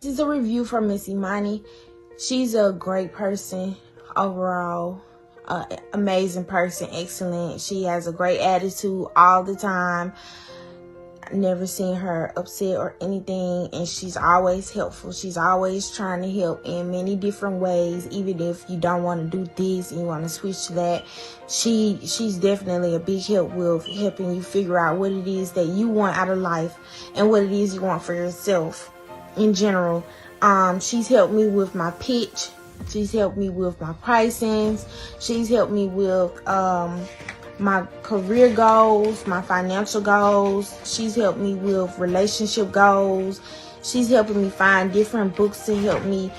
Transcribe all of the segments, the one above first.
This is a review from Miss Imani. She's a great person overall, amazing person, excellent. She has a great attitude all the time. Never seen her upset or anything, and she's always helpful. She's always trying to help in many different ways. Even if you don't want to do this and you want to switch to that, she's definitely a big help with helping you figure out what it is that you want out of life and what it is you want for yourself in general. She's helped me with my pitch. She's helped me with my pricings. She's helped me with my career goals, my financial goals. She's helped me with relationship goals. She's helping me find different books to help me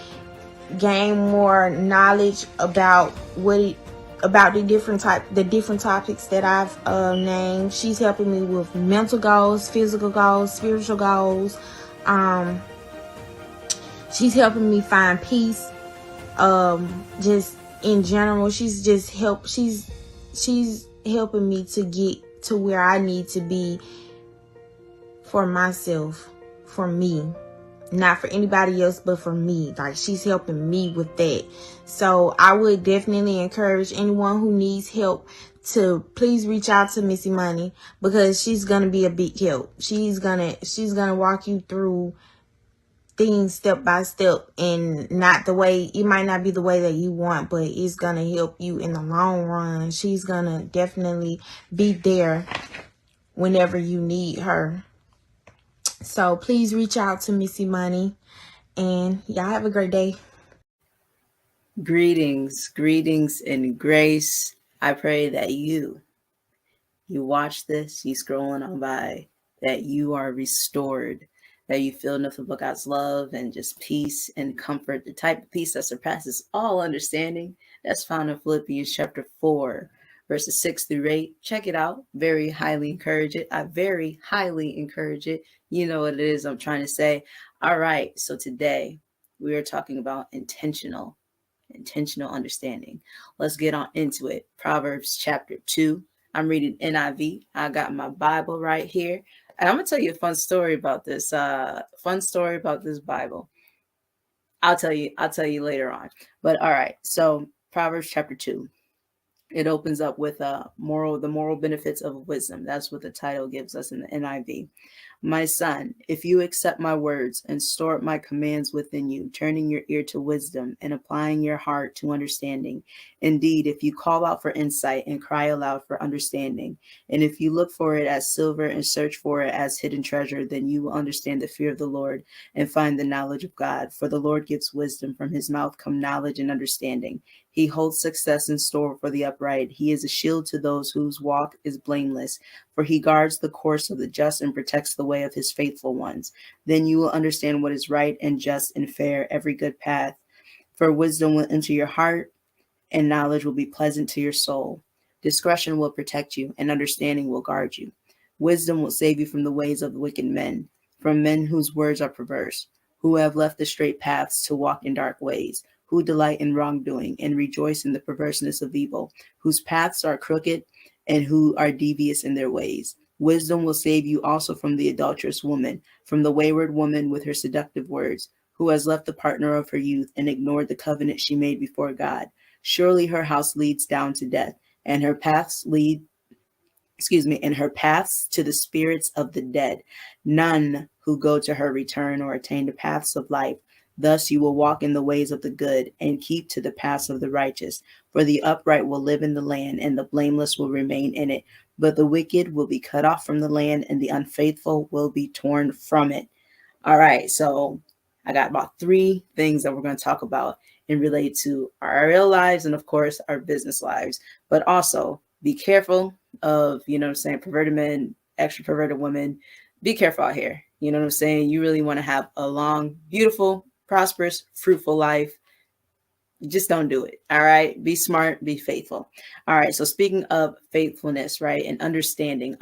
gain more knowledge about the different topics that I've named. She's helping me with mental goals, physical goals, spiritual goals. She's helping me find peace. Just in general, she's helping me to get to where I need to be for myself, for me, not for anybody else, but for me. Like, she's helping me with that. So I would definitely encourage anyone who needs help to please reach out to Miss Imani, because she's gonna be a big help. She's gonna walk you through things step by step, and it might not be the way that you want, but it's gonna help you in the long run. She's gonna definitely be there whenever you need her. So please reach out to Miss Imani, and y'all have a great day. Greetings and grace. I pray that you watch this, you scrolling on by, that you are restored, that you feel nothing but God's love and just peace and comfort, the type of peace that surpasses all understanding. That's found in Philippians chapter 4, verses 6 through 8. Check it out. Very highly encourage it. I very highly encourage it. You know what it is I'm trying to say. All right. So today we are talking about intentional understanding. Let's get on into it. Proverbs chapter 2. I'm reading NIV. I got my Bible right here. And I'm going to tell you a fun story about this. Bible. I'll tell you later on. But all right. So Proverbs chapter 2. It opens up with the moral benefits of wisdom. That's what the title gives us in the NIV. My son, if you accept my words and store up my commands within you, turning your ear to wisdom and applying your heart to understanding. Indeed, if you call out for insight and cry aloud for understanding, and if you look for it as silver and search for it as hidden treasure, then you will understand the fear of the Lord and find the knowledge of God. For the Lord gives wisdom, from his mouth come knowledge and understanding. He holds success in store for the upright. He is a shield to those whose walk is blameless, for he guards the course of the just and protects the way of his faithful ones. Then you will understand what is right and just and fair, every good path. For wisdom will enter your heart, and knowledge will be pleasant to your soul. Discretion will protect you, and understanding will guard you. Wisdom will save you from the ways of wicked men, from men whose words are perverse, who have left the straight paths to walk in dark ways, who delight in wrongdoing and rejoice in the perverseness of evil, whose paths are crooked and who are devious in their ways. Wisdom will save you also from the adulterous woman, from the wayward woman with her seductive words, who has left the partner of her youth and ignored the covenant she made before God. Surely her house leads down to death, and her paths to the spirits of the dead. None who go to her return or attain the paths of life. Thus you will walk in the ways of the good and keep to the paths of the righteous. For the upright will live in the land, and the blameless will remain in it. But the wicked will be cut off from the land, and the unfaithful will be torn from it. All right, so I got about 3 things that we're going to talk about and relate to our real lives and, of course, our business lives. But also be careful of, perverted men, extra perverted women. Be careful out here. You know what I'm saying? You really want to have a long, beautiful, prosperous, fruitful life. Just don't do it. All right. Be smart, be faithful. All right. So speaking of faithfulness, right, and understanding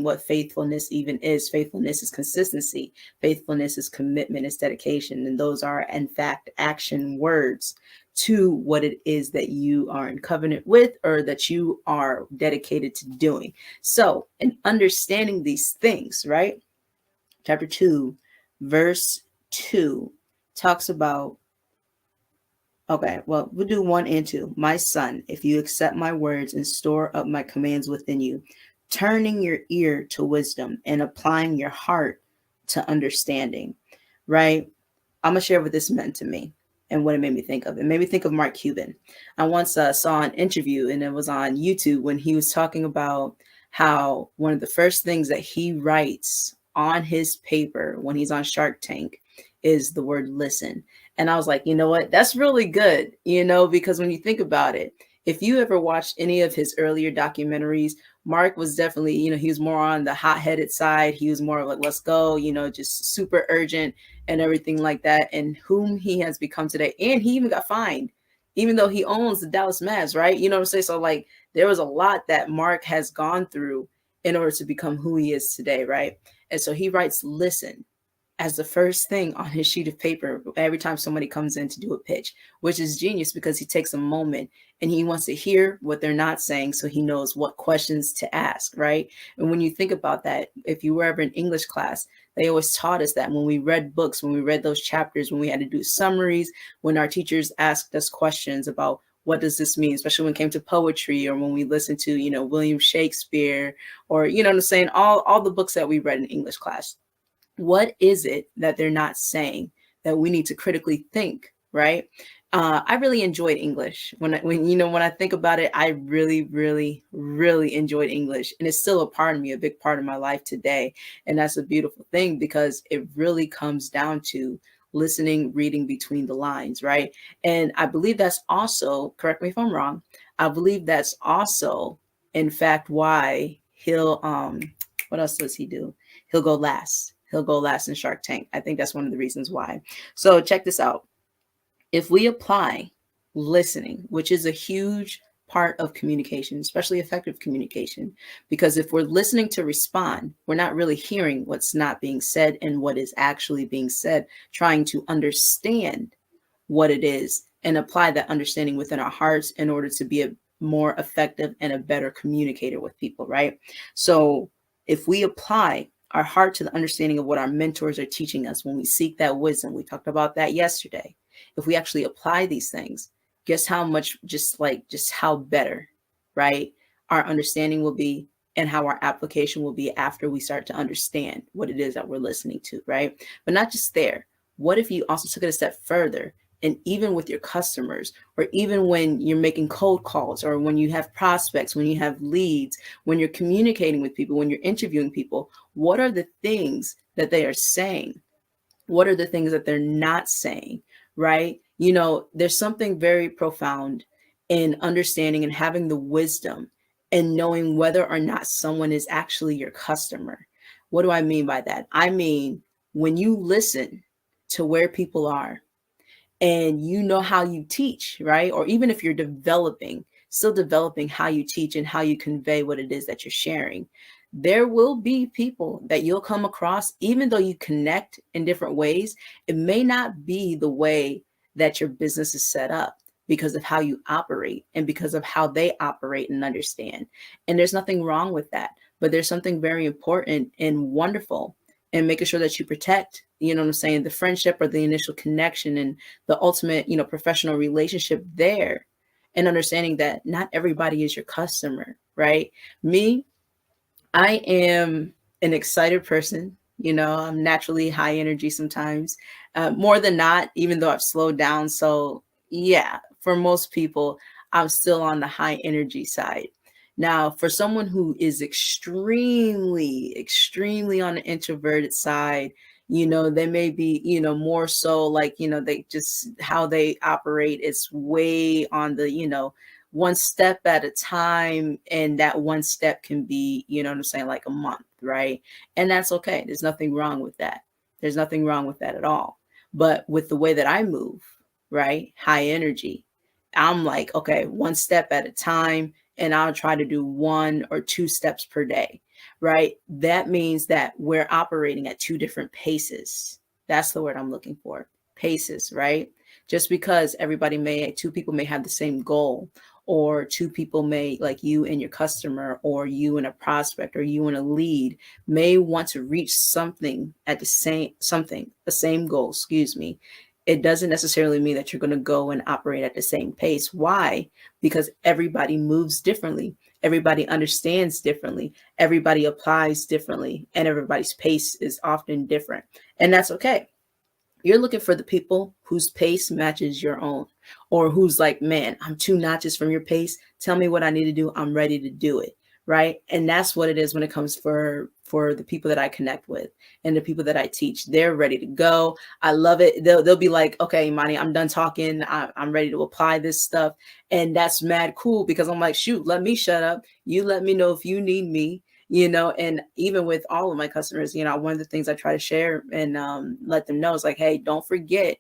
what faithfulness even is. Faithfulness is consistency. Faithfulness is commitment, it's dedication. And those are, in fact, action words to what it is that you are in covenant with or that you are dedicated to doing. So in understanding these things, right? Chapter 2, verse 2. talks about, okay, well, we'll do 1 and 2. My son, if you accept my words and store up my commands within you, turning your ear to wisdom and applying your heart to understanding, right? I'm going to share what this meant to me and what it made me think of. It made me think of Mark Cuban. I once saw an interview, and it was on YouTube, when he was talking about how one of the first things that he writes on his paper when he's on Shark Tank is the word listen. And I was like, you know what? That's really good, because when you think about it, if you ever watched any of his earlier documentaries, Mark was definitely, he was more on the hot-headed side. He was more like, let's go, just super urgent and everything like that, and whom he has become today. And he even got fined, even though he owns the Dallas Mavs, right? You know what I'm saying? So like, there was a lot that Mark has gone through in order to become who he is today, right? And so he writes listen as the first thing on his sheet of paper every time somebody comes in to do a pitch, which is genius because he takes a moment and he wants to hear what they're not saying so he knows what questions to ask, right? And when you think about that, if you were ever in English class, they always taught us that when we read books, when we read those chapters, when we had to do summaries, when our teachers asked us questions about what does this mean, especially when it came to poetry, or when we listened to, William Shakespeare, or, what I'm saying, all the books that we read in English class. What is it that they're not saying that we need to critically think, right? I really enjoyed English. When I think about it, I really, really, really enjoyed English, and it's still a part of me, a big part of my life today. And that's a beautiful thing because it really comes down to listening, reading between the lines, right? And I believe that's also, correct me if I'm wrong, I believe that's also, in fact, why he'll what else does he do? He'll go last. He'll go last in Shark Tank. I think that's one of the reasons why. So check this out. If we apply listening, which is a huge part of communication, especially effective communication, because if we're listening to respond, we're not really hearing what's not being said and what is actually being said, trying to understand what it is and apply that understanding within our hearts in order to be a more effective and a better communicator with people, right? So if we apply our heart to the understanding of what our mentors are teaching us, when we seek that wisdom, we talked about that yesterday. If we actually apply these things, guess how much, just how better, right, our understanding will be, and how our application will be after we start to understand what it is that we're listening to, right? But not just there. What if you also took it a step further, and even with your customers, or even when you're making cold calls, or when you have prospects, when you have leads, when you're communicating with people, when you're interviewing people, what are the things that they are saying? What are the things that they're not saying, right? There's something very profound in understanding and having the wisdom and knowing whether or not someone is actually your customer. What do I mean by that? I mean, when you listen to where people are, and you know how you teach, right? Or even if you're still developing how you teach and how you convey what it is that you're sharing, there will be people that you'll come across, even though you connect in different ways, it may not be the way that your business is set up because of how you operate and because of how they operate and understand. And there's nothing wrong with that, but there's something very important and wonderful in making sure that you protect, what I'm saying, the friendship or the initial connection and the ultimate, professional relationship there, and understanding that not everybody is your customer, right? Me, I am an excited person. I'm naturally high energy sometimes, more than not, even though I've slowed down. So, yeah, for most people, I'm still on the high energy side. Now, for someone who is extremely, extremely on the introverted side, they may be, more so like, they just how they operate is way on the, one step at a time, and that one step can be, what I'm saying, like a month, right? And that's okay. There's nothing wrong with that. There's nothing wrong with that at all. But with the way that I move, right, high energy, I'm like, okay, one step at a time, and I'll try to do 1 or 2 steps per day, right? That means that we're operating at 2 different paces. That's the word I'm looking for. Paces, right? Just because 2 people may have the same goal, or 2 people may, like you and your customer, or you and a prospect, or you and a lead, may want to reach the same goal, excuse me. it doesn't necessarily mean that you're going to go and operate at the same pace. Why? Because everybody moves differently. Everybody understands differently. Everybody applies differently. And everybody's pace is often different. And that's okay. You're looking for the people whose pace matches your own, or who's like, man, I'm 2 notches from your pace. Tell me what I need to do. I'm ready to do it. Right. And that's what it is when it comes for the people that I connect with and the people that I teach. They're ready to go. I love it. They'll be like, okay, Imani, I'm done talking. I'm ready to apply this stuff. And that's mad cool, because I'm like, shoot, let me shut up. You let me know if you need me. And even with all of my customers, one of the things I try to share and let them know is like, hey, don't forget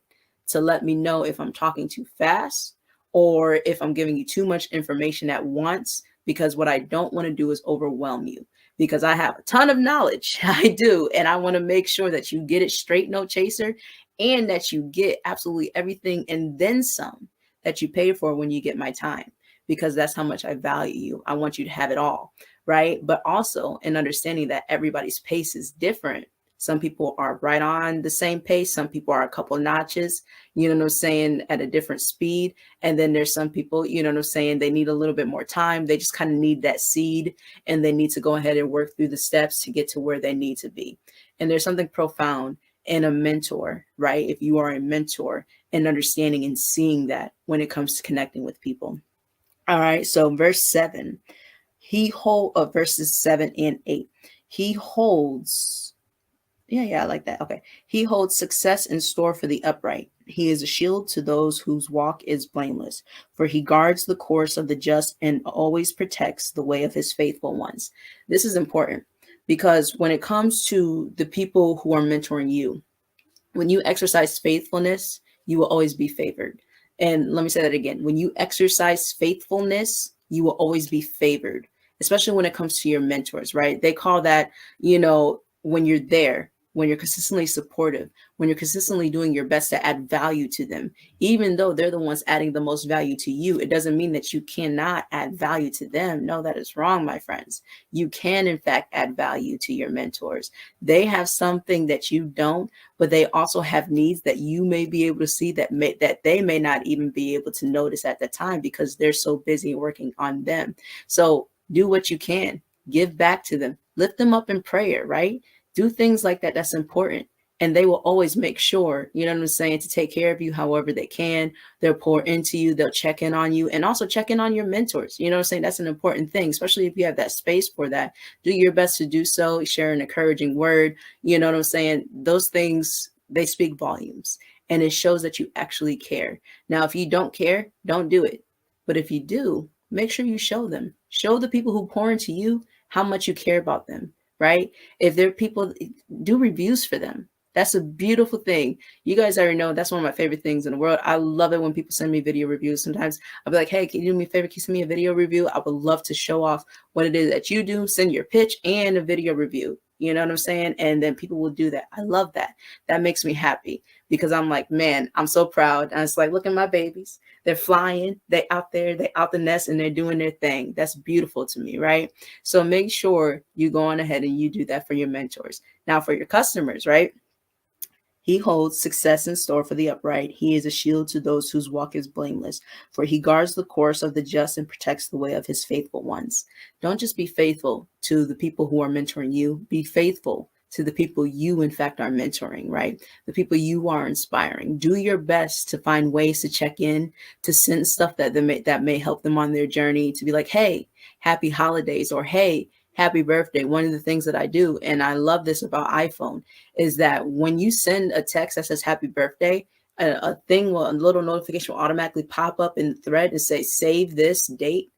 to let me know if I'm talking too fast or if I'm giving you too much information at once, because what I don't want to do is overwhelm you, because I have a ton of knowledge. I do. And I want to make sure that you get it straight, no chaser, and that you get absolutely everything and then some that you pay for when you get my time, because that's how much I value you. I want you to have it all. Right. But also in understanding that everybody's pace is different. Some people are right on the same pace. Some people are a couple notches, at a different speed. And then there's some people, they need a little bit more time. They just kind of need that seed, and they need to go ahead and work through the steps to get to where they need to be. And there's something profound in a mentor, right? If you are a mentor, and understanding and seeing that when it comes to connecting with people. All right. So verse 7, verses 7 and 8. He holds, I like that. Okay. He holds success in store for the upright. He is a shield to those whose walk is blameless, for he guards the course of the just and always protects the way of his faithful ones. This is important, because when it comes to the people who are mentoring you, when you exercise faithfulness, you will always be favored. And let me say that again. When you exercise faithfulness, you will always be favored, especially when it comes to your mentors, right? They call that, when you're there, when you're consistently supportive, when you're consistently doing your best to add value to them, even though they're the ones adding the most value to you, it doesn't mean that you cannot add value to them. No, that is wrong, my friends. You can, in fact, add value to your mentors. They have something that you don't, but they also have needs that you may be able to see that they may not even be able to notice at the time, because they're so busy working on them. So do what you can, give back to them, lift them up in prayer, right? Do things like that. That's important. And they will always make sure, to take care of you however they can. They'll pour into you. They'll check in on you, and also check in on your mentors. That's an important thing, especially if you have that space for that. Do your best to do so. Share an encouraging word. Those things, they speak volumes, and it shows that you actually care. Now, if you don't care, don't do it. But if you do, make sure you show them. Show the people who pour into you how much you care about them. Right? If there are people, do reviews for them. That's a beautiful thing. You guys already know that's one of my favorite things in the world. I love it when people send me video reviews. Sometimes I'll be like, hey, can you do me a favor? Can you send me a video review? I would love to show off what it is that you do. Send your pitch and a video review. You know what I'm saying? And then people will do that. I love that. That makes me happy, because I'm like, man, I'm so proud. And it's like, look at my babies. They're flying. They're out there. They're out the nest, and they're doing their thing. That's beautiful to me, right? So make sure you go on ahead and you do that for your mentors. Now, for your customers, right? He holds success in store for the upright. He is a shield to those whose walk is blameless, for he guards the course of the just and protects the way of his faithful ones. Don't just be faithful to the people who are mentoring you. Be faithful to the people you, in fact, are mentoring, right? The people you are inspiring. Do your best to find ways to check in, to send stuff that may help them on their journey, to be like, hey, happy holidays, or hey, happy birthday. One of the things that I do, and I love this about iPhone, is that when you send a text that says happy birthday, a little notification will automatically pop up in the thread and say, save this date.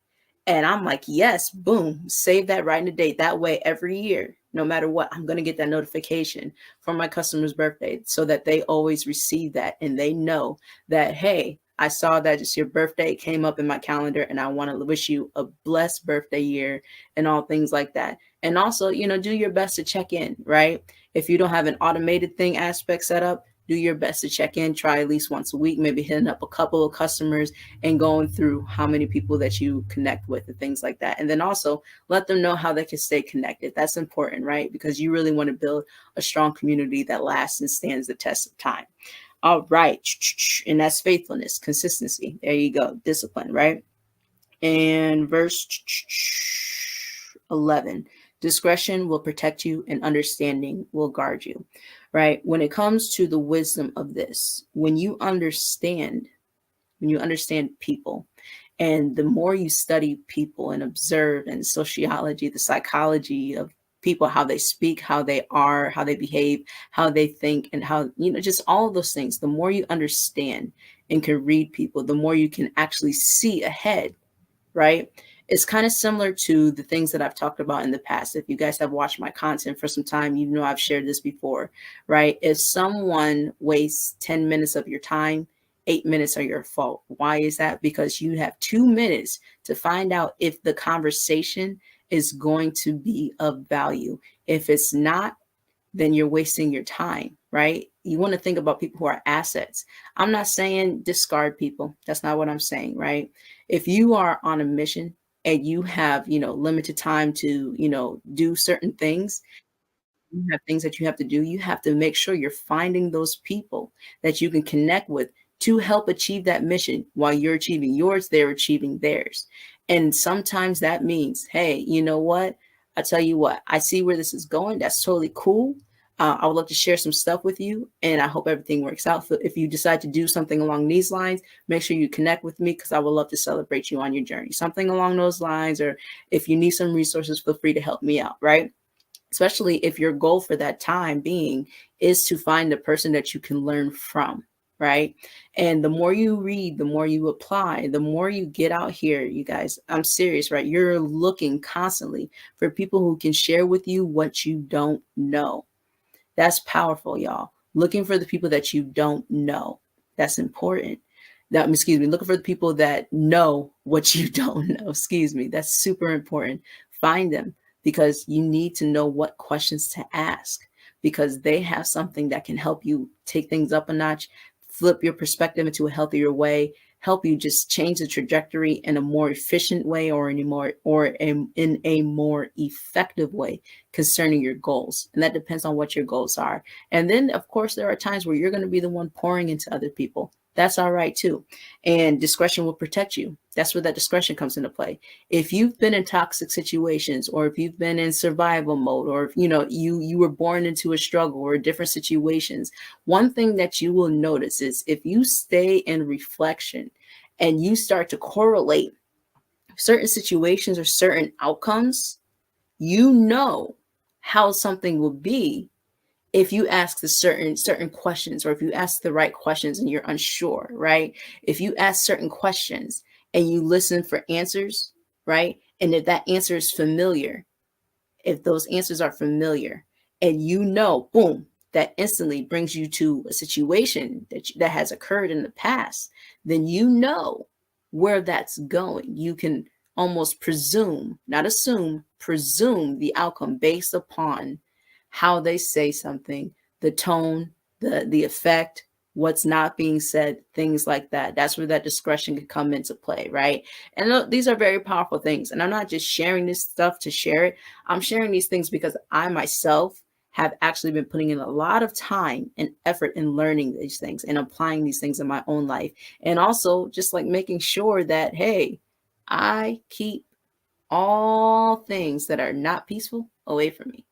And I'm like, yes, boom, save that right in the date. That way, every year, no matter what, I'm going to get that notification for my customer's birthday, so that they always receive that, and they know that, hey, I saw that it's your birthday, it came up in my calendar, and I want to wish you a blessed birthday year and all things like that. And also, do your best to check in, right? If you don't have an automated thing aspect set up, do your best to check in, try at least once a week, maybe hitting up a couple of customers and going through how many people that you connect with and things like that. And then also let them know how they can stay connected. That's important, right? Because you really want to build a strong community that lasts and stands the test of time. All right. And that's faithfulness, consistency. There you go. Discipline, right? And verse 11, discretion will protect you and understanding will guard you, right? When it comes to the wisdom of this, when you understand people, and the more you study people and observe and sociology, the psychology of people, how they speak, how they are, how they behave, how they think, and how, just all of those things, the more you understand and can read people, the more you can actually see ahead, right? It's kind of similar to the things that I've talked about in the past. If you guys have watched my content for some time, you know I've shared this before, right? If someone wastes 10 minutes of your time, 8 minutes are your fault. Why is that? Because you have 2 minutes to find out if the conversation is going to be of value. If it's not, then you're wasting your time, right? You want to think about people who are assets. I'm not saying discard people. That's not what I'm saying, right? If you are on a mission and you have, limited time to, do certain things, you have things that you have to do, you have to make sure you're finding those people that you can connect with to help achieve that mission. While you're achieving yours, they're achieving theirs. And sometimes that means, hey, you know what? I tell you what, I see where this is going. That's totally cool. I would love to share some stuff with you, and I hope everything works out. So if you decide to do something along these lines, make sure you connect with me because I would love to celebrate you on your journey. Something along those lines, or if you need some resources, feel free to help me out, right? Especially if your goal for that time being is to find the person that you can learn from, right? And the more you read, the more you apply, the more you get out here, you guys, I'm serious, right? You're looking constantly for people who can share with you what you don't know. That's powerful, y'all. Looking for the people that you don't know. That's important. Looking for the people that know what you don't know. That's super important. Find them because you need to know what questions to ask because they have something that can help you take things up a notch, flip your perspective into a healthier way, help you just change the trajectory in a more efficient way or in a more effective way concerning your goals. And that depends on what your goals are. And then, of course, there are times where you're going to be the one pouring into other people. That's all right too. And discretion will protect you. That's where that discretion comes into play. If you've been in toxic situations, or if you've been in survival mode, or if you were born into a struggle or different situations, one thing that you will notice is if you stay in reflection and you start to correlate certain situations or certain outcomes, you know how something will be if you ask the certain questions, or if you ask the right questions and you're unsure, right? If you ask certain questions and you listen for answers, right? And if that answer is familiar, if those answers are familiar, and boom, that instantly brings you to a situation that has occurred in the past, then you know where that's going. You can almost presume, not assume, presume the outcome based upon how they say something, the tone, the effect, what's not being said, things like that. That's where that discretion can come into play, right? And these are very powerful things. And I'm not just sharing this stuff to share it. I'm sharing these things because I myself have actually been putting in a lot of time and effort in learning these things and applying these things in my own life. And also just like making sure that, hey, I keep all things that are not peaceful away from me.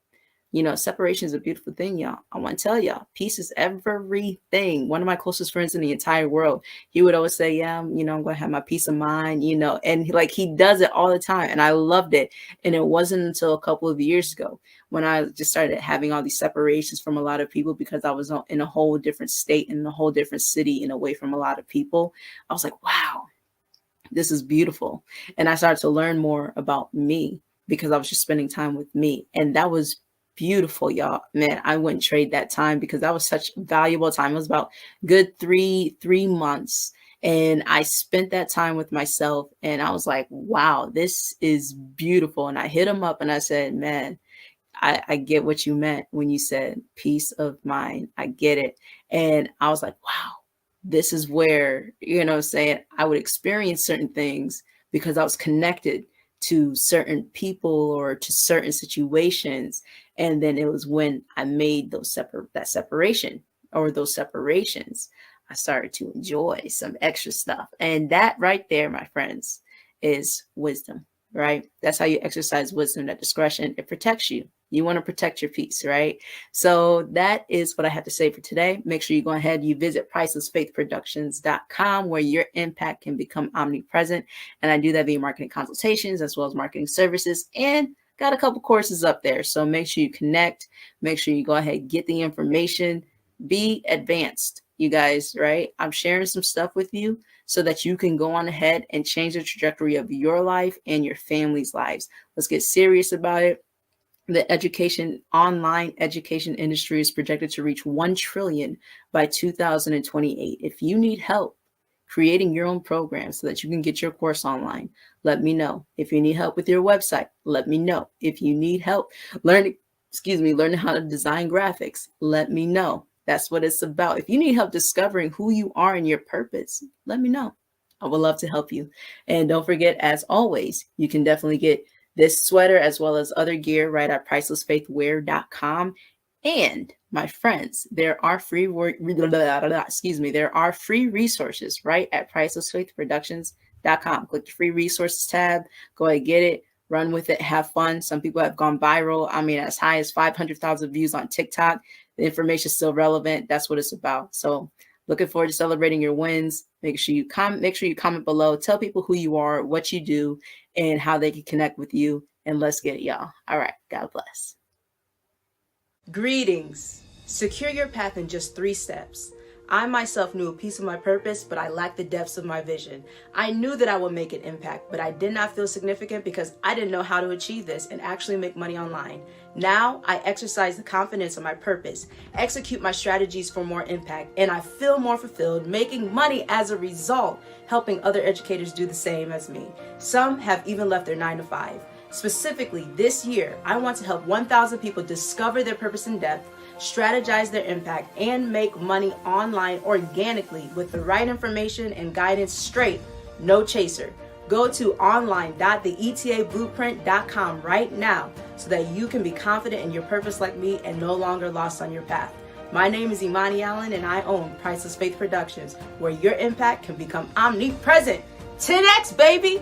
Separation is a beautiful thing, y'all. I want to tell y'all, peace is everything. One of my closest friends in the entire world, he would always say, yeah, I'm going to have my peace of mind, and he does it all the time. And I loved it. And it wasn't until a couple of years ago when I just started having all these separations from a lot of people because I was in a whole different state, in a whole different city, and away from a lot of people. I was like, wow, this is beautiful. And I started to learn more about me because I was just spending time with me. And that was beautiful, y'all. Man, I wouldn't trade that time because that was such valuable time. It was about good three months. And I spent that time with myself and I was like, wow, this is beautiful. And I hit him up and I said, man, I get what you meant when you said peace of mind. I get it. And I was like, wow, this is where, saying I would experience certain things because I was connected to certain people or to certain situations. And then it was when I made that separation or those separations. I started to enjoy some extra stuff. And that right there, my friends, is wisdom, right? That's how you exercise wisdom at discretion. It protects you. You want to protect your peace, right? So that is what I have to say for today. Make sure you go ahead, you visit pricelessfaithproductions.com, where your impact can become omnipresent. And I do that via marketing consultations as well as marketing services, and got a couple courses up there. So make sure you connect, make sure you go ahead, get the information, be advanced, you guys, right? I'm sharing some stuff with you so that you can go on ahead and change the trajectory of your life and your family's lives. Let's get serious about it. The online education industry is projected to reach 1 trillion by 2028. If you need help creating your own program so that you can get your course online, let me know. If you need help with your website, let me know. If you need help learning how to design graphics, let me know. That's what it's about. If you need help discovering who you are and your purpose, let me know. I would love to help you. And don't forget, as always, you can definitely get this sweater as well as other gear right at pricelessfaithwear.com. And my friends, there are free resources right at pricelessfaithproductions.com. Click the free resources tab, go ahead, get it, run with it, have fun. Some people have gone viral. I mean, as high as 500,000 views on TikTok. The information is still relevant. That's what it's about. So looking forward to celebrating your wins. Make sure you comment below. Tell people who you are, what you do, and how they can connect with you. And let's get it, y'all. All right. God bless. Greetings. Secure your path in just 3 steps. I myself knew a piece of my purpose, but I lacked the depths of my vision. I knew that I would make an impact, but I did not feel significant because I didn't know how to achieve this and actually make money online. Now I exercise the confidence of my purpose, execute my strategies for more impact, and I feel more fulfilled, making money as a result, helping other educators do the same as me. Some have even left their 9-to-5. Specifically, this year, I want to help 1,000 people discover their purpose in depth, strategize their impact, and make money online organically with the right information and guidance straight, no chaser. Go to online.theetablueprint.com right now so that you can be confident in your purpose like me and no longer lost on your path. My name is Imani Allen and I own Priceless Faith Productions, where your impact can become omnipresent. 10x, baby!